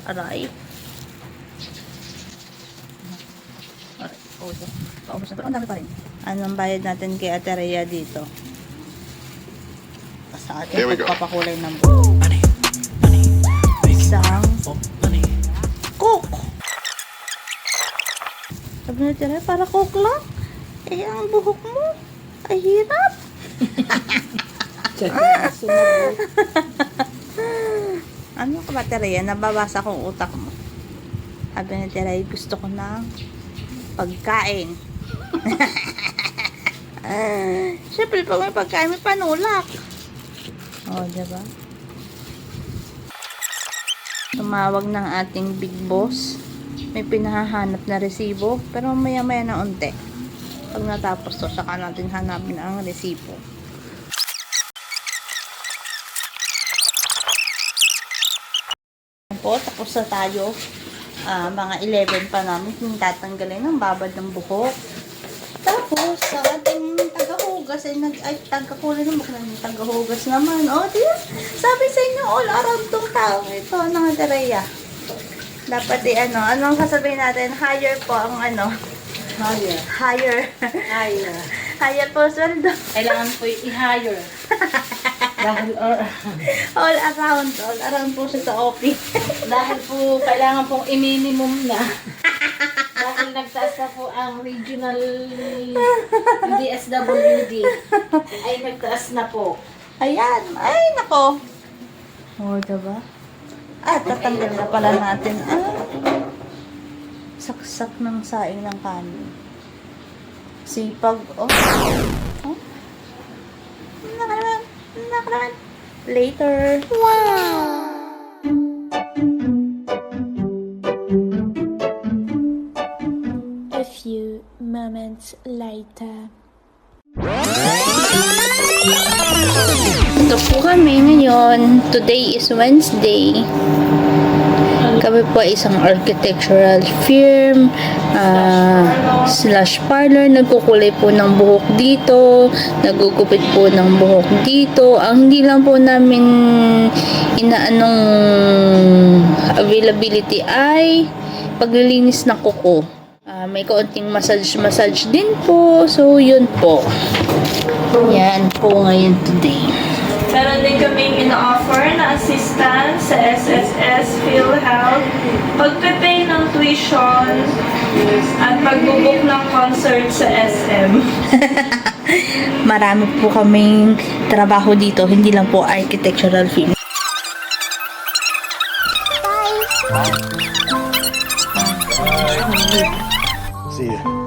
Aray. Paubos na. Pero ang dami pa rin. Anong bayad natin kay Ate Rhea dito? Sa ating pagpapakulay ng buhok. Isang coke. Sabi na Ate Rhea, para coke lang. Eh, ang buhok mo ay hirap. Ano ka ba, Ate Rhea? Nababasa kong utak mo. Sabi na Ate Rhea, gusto ko ng pagkain. Siyempre, pag may pagkain, may panulak. O, diba? Tumawag ng ating big boss. May pinahahanap na resibo. Pero maya-maya na unti. Pag natapos to, saka natin hanapin ang resibo. Po, tapos na tayo. Mga 11 pa namin yung tatanggalin ng babad ng buhok. Tapos, sa ating tagahugas ay tagakulay ng buhok ng tagahugas naman. O, diba? Sabi sa inyo, all around tong tao. Ito, ng Ate Rhea. Dapat anong sasabihin natin? Higher po ang Higher. Higher po sweldo. Kailangan po i-hire. Dahil all around po siya sa office. dahil po kailangan pong i-minimum na. Dahil nagtaas na po ang regional DSWD. Ay nagtaas na po. Ayan. Ay, nako. O, diba? Tatanggal na pala natin. Saksak ng saing ng kanin. Sipag. Nakalaman. Later. Wow! A few moments later. Ito po kami ngayon. Today is Wednesday. Kami po ay isang architectural firm / parlor. Nagkukulay po ng buhok dito. Nagugupit po ng buhok dito. Ang hindi lang po namin inaanong availability ay paglilinis ng kuko. May kaunting massage din po. So, yun po. Yan po ngayon today. Meron din kaming ina-offer na assistance sa SSS, PhilHealth, pagpe-pay ng tuition, at pag-book ng concert sa SM. Marami po kaming trabaho dito, hindi lang po architectural firm. See ya.